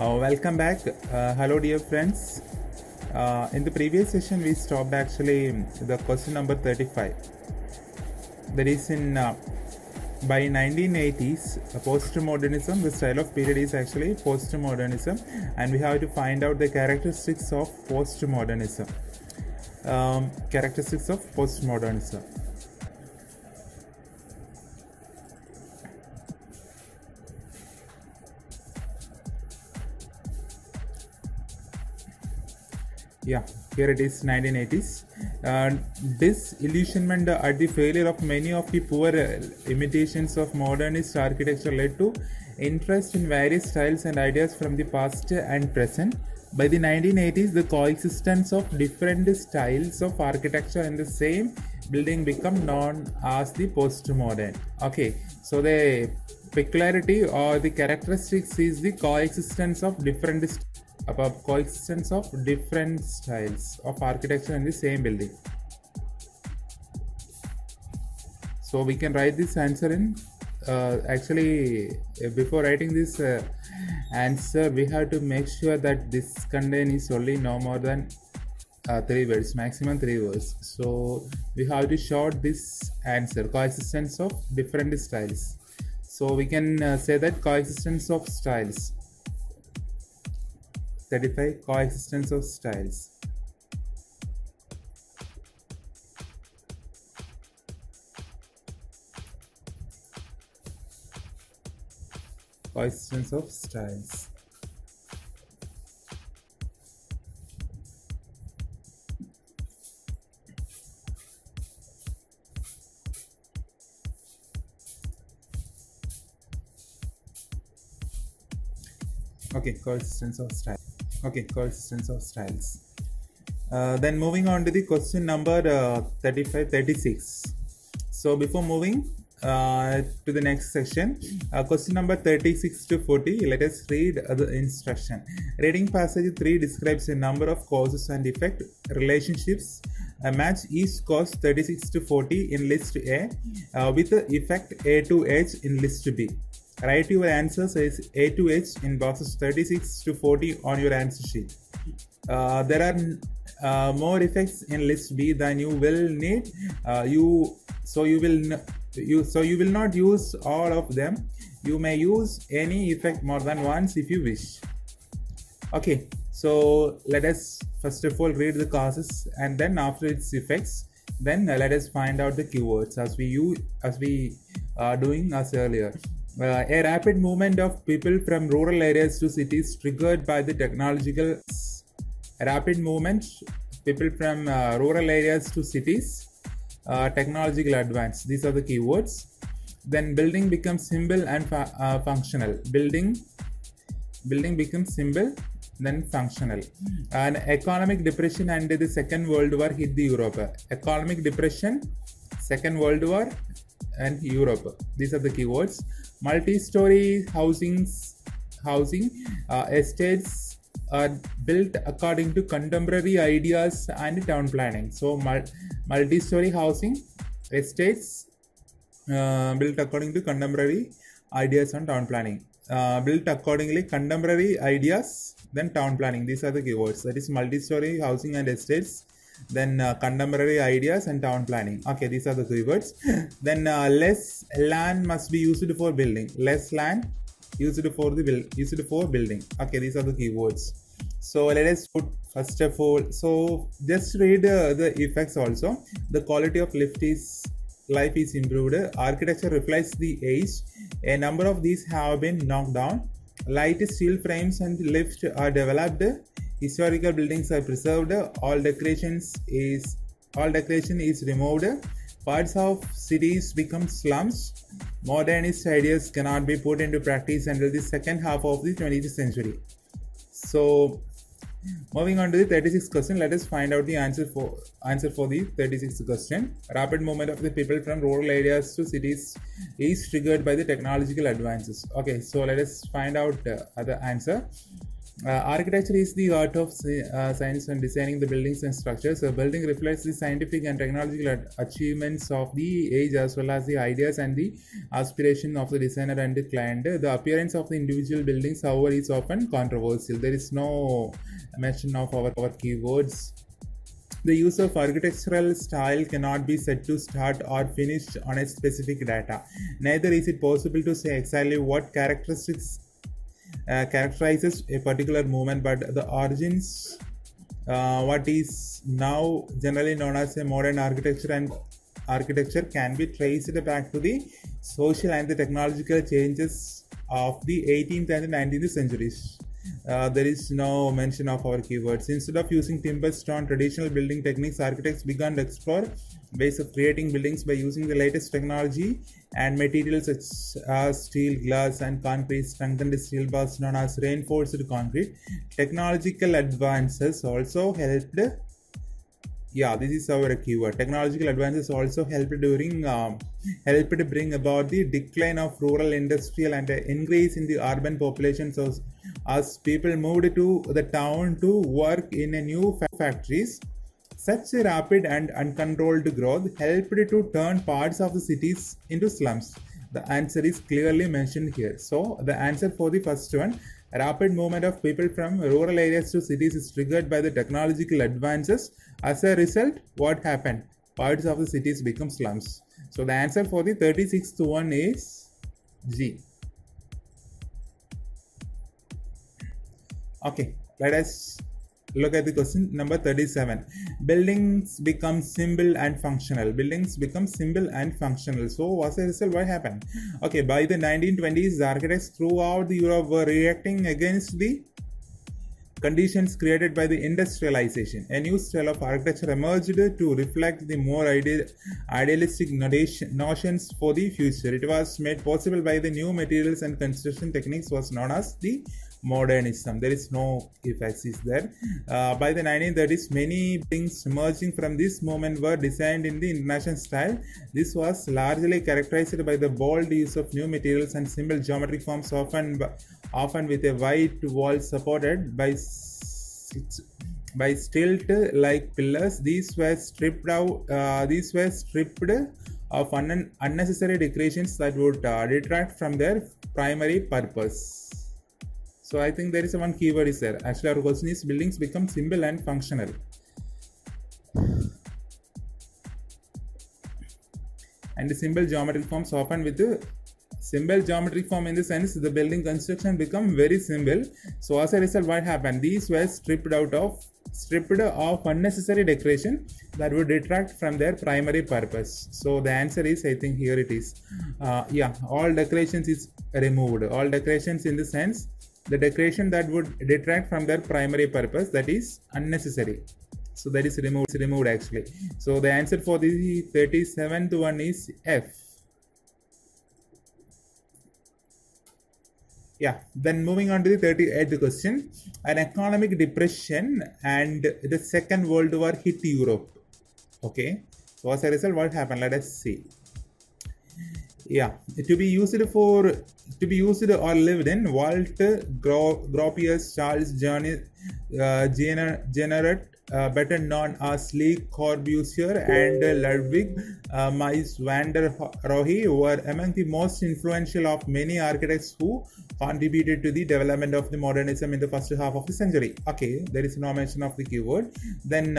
Welcome back. Hello, dear friends. In the previous session, we stopped actually the question number 35. That is in by 1980s, postmodernism. The style of period is actually postmodernism, and we have to find out the characteristics of postmodernism. Characteristics of postmodernism. Yeah, here it is 1980s. Disillusionment at the failure of many of the poor imitations of modernist architecture led to interest in various styles and ideas from the past and present. By the 1980s, the coexistence of different styles of architecture in the same building become known as the postmodern. Okay, so the peculiarity or the characteristics is the coexistence of different styles of architecture in the same building. So we can write this answer in before writing this answer, we have to make sure that this content is only no more than 3 words, maximum 3 words. So we have to short this answer, coexistence of different styles. So we can say that coexistence of styles. 35 coexistence of styles. Coexistence of styles. Okay, coexistence of styles. Okay, coexistence of styles. Then moving on to the question number 36. So before moving to the next section, question number 36 to 40, let us read the instruction. Reading passage 3 describes a number of causes and effect relationships. Match each cause 36 to 40 in list A with the effect A to H in list B. Write your answers as A to H in boxes 36 to 40 on your answer sheet. There are more effects in list B than you will need. You will not use all of them. You may use any effect more than once if you wish. Okay, so let us first of all read the causes and then after its effects, then let us find out the keywords as we are doing as earlier. A rapid movement of people from rural areas to cities triggered by the technological rapid movement people from rural areas to cities, technological advance. These are the keywords. Then building becomes simple and functional. Building becomes simple, then functional. And economic depression and the Second World War hit the Europe. Economic depression, Second World War, and Europe. These are the keywords. Multi-story housing estates are built according to contemporary ideas and town planning. So multi-story housing estates built according to contemporary ideas and town planning. Built accordingly contemporary ideas, then town planning. These are the keywords. That is multi-story housing and estates, then contemporary ideas and town planning. Okay, these are the keywords. Then less land must be used for building. Less land used for building. Okay, these are the keywords. So let us put first of all. So just read the effects also. The quality of life is improved. Architecture reflects the age. A number of these have been knocked down. Light steel frames and lifts are developed. Historical buildings are preserved. All decoration is removed. Parts of cities become slums. Modernist ideas cannot be put into practice until the second half of the 20th century. So, moving on to the 36th question, let us find out the answer for the 36th question. Rapid movement of the people from rural areas to cities is triggered by the technological advances. Okay, so let us find out the answer. Architecture is the art of science and designing the buildings and structures. A building reflects the scientific and technological achievements of the age as well as the ideas and the aspiration of the designer and the client. The appearance of the individual buildings, however, is often controversial. There is no mention of our keywords. The use of architectural style cannot be said to start or finish on a specific data. Neither is it possible to say exactly what characteristics characterizes a particular movement, but the origins, what is now generally known as a modern architecture, can be traced back to the social and the technological changes of the 18th and 19th centuries. There is no mention of our keywords. Instead of using timber, stone, traditional building techniques, architects began to explore ways of creating buildings by using the latest technology and materials such as steel, glass, and concrete. Strengthened steel bars known as reinforced concrete. Technological advances also helped. Yeah, this is our keyword. Technological advances also helped bring about the decline of rural industrial and increase in the urban populations as people moved to the town to work in a new factories. Such rapid and uncontrolled growth helped to turn parts of the cities into slums. The answer is clearly mentioned here. So the answer for the first one, rapid movement of people from rural areas to cities is triggered by the technological advances. As a result, what happened? Parts of the cities become slums. So the answer for the 36th one is G. Okay, let us look at the question number 37. Buildings become simple and functional. Buildings become simple and functional. So as a result, what happened? Okay, by the 1920s, the architects throughout Europe were reacting against the conditions created by the industrialization. A new style of architecture emerged to reflect the more idealistic notions for the future. It was made possible by the new materials and construction techniques, was known as the modernism. There is no emphasis there. By the 1930s, many things emerging from this movement were designed in the international style. This was largely characterized by the bold use of new materials and simple geometric forms, often with a white wall supported by stilt-like pillars. These were stripped of unnecessary decorations that would detract from their primary purpose. So I think there is one keyword is there. Actually, our question is buildings become simple and functional. And the simple geometric forms often with the simple geometric form in the sense the building construction become very simple. So as a result, what happened? These were stripped of unnecessary decoration that would detract from their primary purpose. So the answer is, I think here it is. All decorations is removed. All decorations in the sense the decoration that would detract from their primary purpose, that is unnecessary. So that is removed actually. So the answer for the 37th one is F. Yeah, then moving on to the 38th question. An economic depression and the Second World War hit Europe. Okay, so as a result, what happened? Let us see. Yeah, to be used or lived in, Walter Gropius, Charles Jenner, better known as Le Corbusier, and Ludwig Mies van der Rohe were among the most influential of many architects who contributed to the development of the modernism in the first half of the century. Okay, there is no mention of the keyword. Then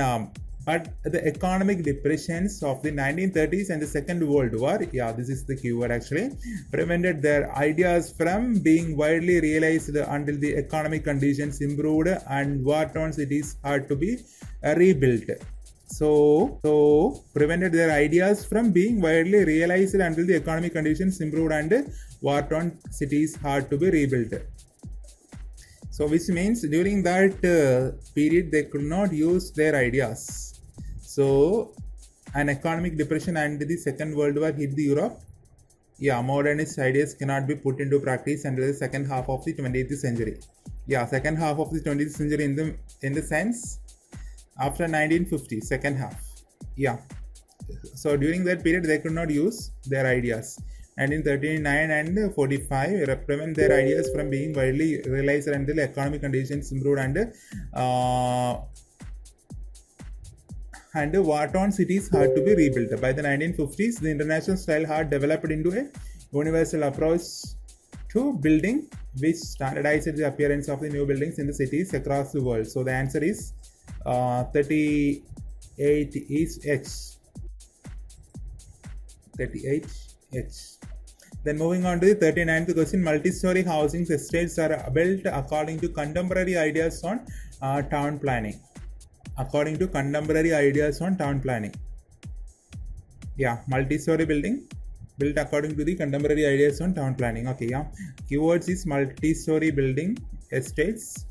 but the economic depressions of the 1930s and the Second World War, yeah, this is the keyword actually, prevented their ideas from being widely realized until the economic conditions improved and war-torn cities had to be rebuilt. So prevented their ideas from being widely realized until the economic conditions improved and war-torn cities had to be rebuilt. So which means during that period they could not use their ideas. So an economic depression and the Second World War hit the Europe. Yeah, modernist ideas cannot be put into practice until the second half of the 20th century. Yeah, second half of the 20th century in the sense after 1950, second half. Yeah. So during that period they could not use their ideas. 1939 and 45 prevent their ideas from being widely realized until economic conditions improved and war-torn cities had to be rebuilt. By the 1950s, the international style had developed into a universal approach to building, which standardized the appearance of the new buildings in the cities across the world. So the answer is 38 is H. 38 H. Then moving on to the 39th question, multi-story housing estates are built according to contemporary ideas on town planning. According to contemporary ideas on town planning. Yeah, multi-story building built according to the contemporary ideas on town planning. Okay, yeah. Keywords is multi-story building estates,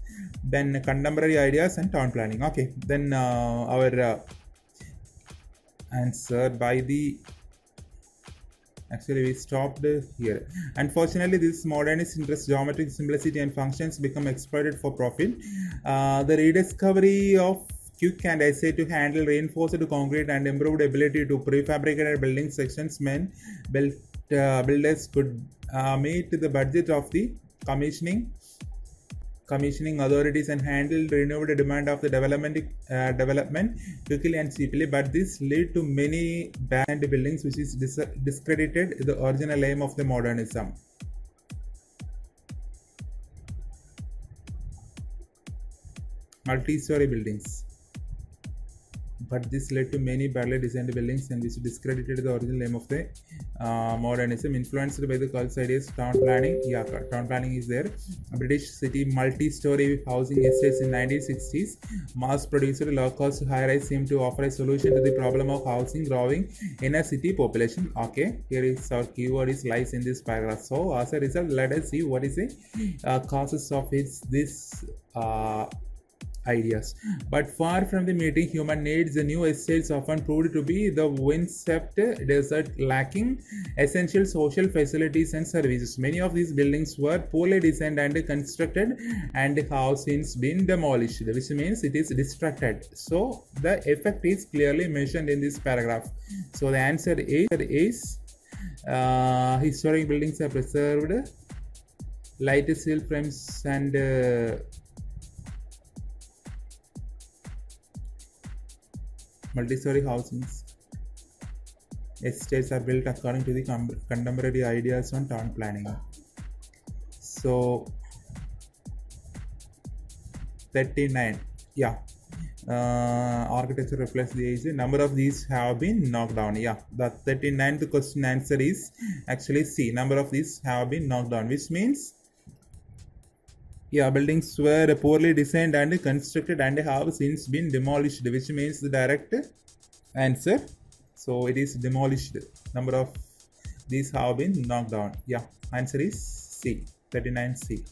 then contemporary ideas and town planning. Okay, then our answer by the actually we stopped here. Unfortunately, this modernist interest, geometric simplicity and functions become exploited for profit. The rediscovery of quick and essay to handle reinforced concrete and improved ability to prefabricated building sections meant builders could meet the budget of the commissioning authorities and handle renewed demand of the development quickly and cheaply. But this led to many banned buildings, which is discredited the original aim of the modernism. Multi-story buildings. But this led to many badly designed buildings and which discredited the original aim of the modernism. Influenced by the cultural ideas, town planning. Yeah, town planning is there. British city multi-story housing estates in 1960s. Mass-produced low-cost high-rise seemed to offer a solution to the problem of housing growing in a city population. Okay, here is our keyword is lies in this paragraph. So as a result, let us see what is the causes of this ideas. But far from the meeting human needs, the new estates often proved to be the windswept desert, lacking essential social facilities and services. Many of these buildings were poorly designed and constructed and have since been demolished, which means it is destructed. So the effect is clearly mentioned in this paragraph. So the answer is historic buildings are preserved, light steel frames and multi-story housings estates are built according to the contemporary ideas on town planning. So 39, yeah, architecture reflects the age. Number of these have been knocked down. Yeah, the 39th question answer is actually C. Number of these have been knocked down, which means yeah, buildings were poorly designed and constructed and have since been demolished, which means the direct answer. So it is demolished. Number of these have been knocked down. Yeah, answer is C, 39C.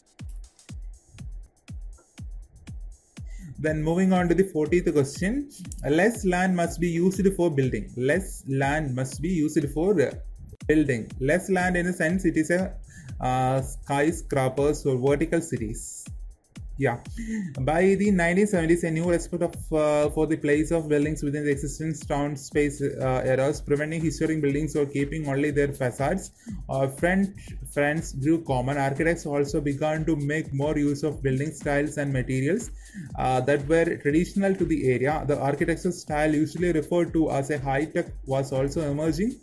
Then moving on to the 40th question. Less land must be used for building. Less land must be used for building. Less land in a sense it is a skyscrapers or vertical cities. Yeah, by the 1970s, a new respect for the place of buildings within the existing town space arose, preventing historic buildings or keeping only their facades or fronts grew common. Architects also began to make more use of building styles and materials that were traditional to the area. The architectural style, usually referred to as a high-tech, was also emerging.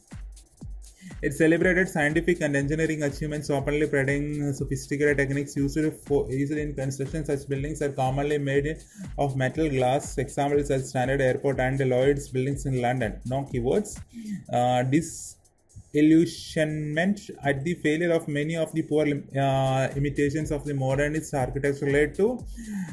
It celebrated scientific and engineering achievements, openly parading sophisticated techniques used in construction. Such buildings are commonly made of metal, glass. Examples are Standard Airport and Lloyd's buildings in London. No keywords. Disillusionment at the failure of many of the poor imitations of the modernist architecture led to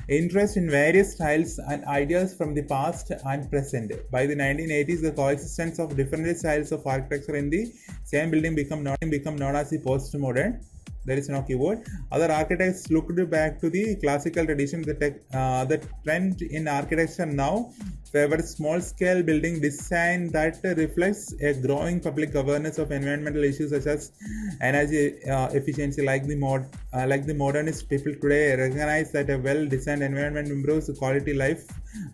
interest in various styles and ideas from the past and present. By the 1980s, the coexistence of different styles of architecture in the same building become known as the postmodern. There is no keyword. Other architects looked back to the classical tradition. The trend in architecture now favors small-scale building design that reflects a growing public awareness of environmental issues such as energy efficiency. Like the modernist people today recognize that a well-designed environment improves quality life,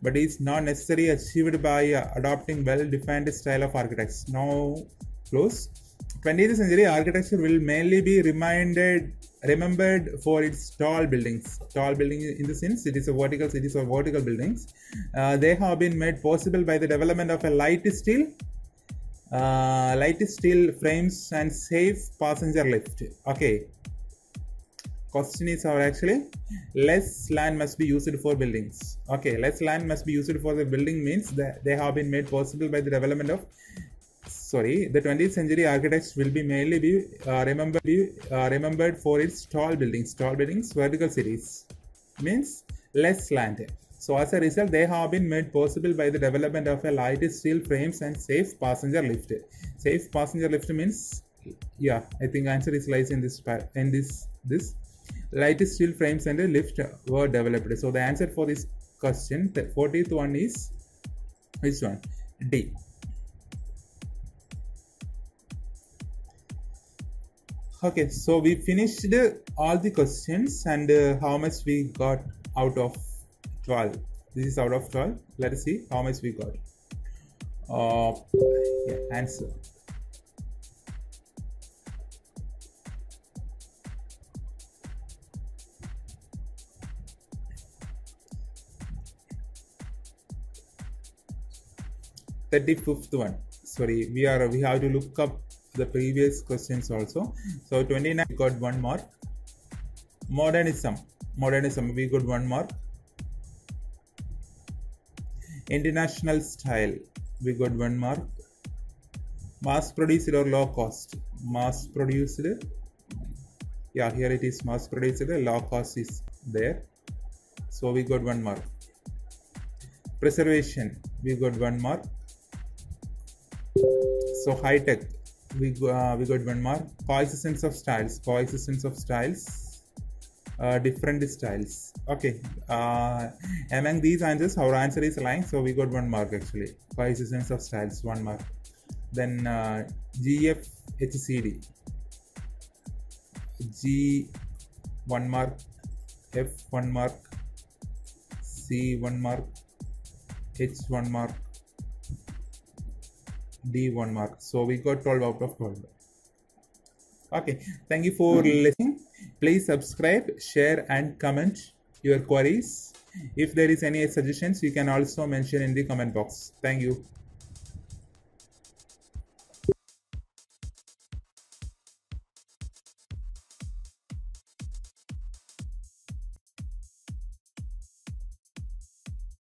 but is not necessarily achieved by adopting well-defined style of architects. Now close. 20th century architecture will mainly be remembered for its tall buildings. Tall building in the sense it is a vertical cities or vertical buildings. They have been made possible by the development of a light steel frames and safe passenger lift. Okay. Question is actually less land must be used for buildings. Okay, less land must be used for the building means that they have been made possible by the development of the 20th century architects will be mainly be remembered for its tall buildings, vertical cities means less land. So as a result, they have been made possible by the development of a light steel frames and safe passenger lift. Safe passenger lift means, yeah, I think answer is lies in this light steel frames and a lift were developed. So the answer for this question, the 40th one is which one? D. Okay, so we finished all the questions and how much we got out of 12. This is out of 12. Let us see how much we got. Answer. The 35th one. Sorry, we have to look up the previous questions also. So 29 we got 1 mark. Modernism we got 1 mark. International style we got 1 mark. Mass produced or low cost? Mass produced, yeah, here it is mass produced, low cost is there, so we got 1 mark. Preservation we got 1 mark. So high tech we got 1 mark. Coexistence of styles, different styles. Okay, among these answers our answer is lying, so we got 1 mark actually. Coexistence of styles 1 mark. Then GFHCD, G 1 mark, F 1 mark, C 1 mark, H 1 mark, D 1 mark. So we got 12 out of 12. Okay, thank you for listening. Please subscribe, share and comment your queries. If there is any suggestions, you can also mention in the comment box. Thank you.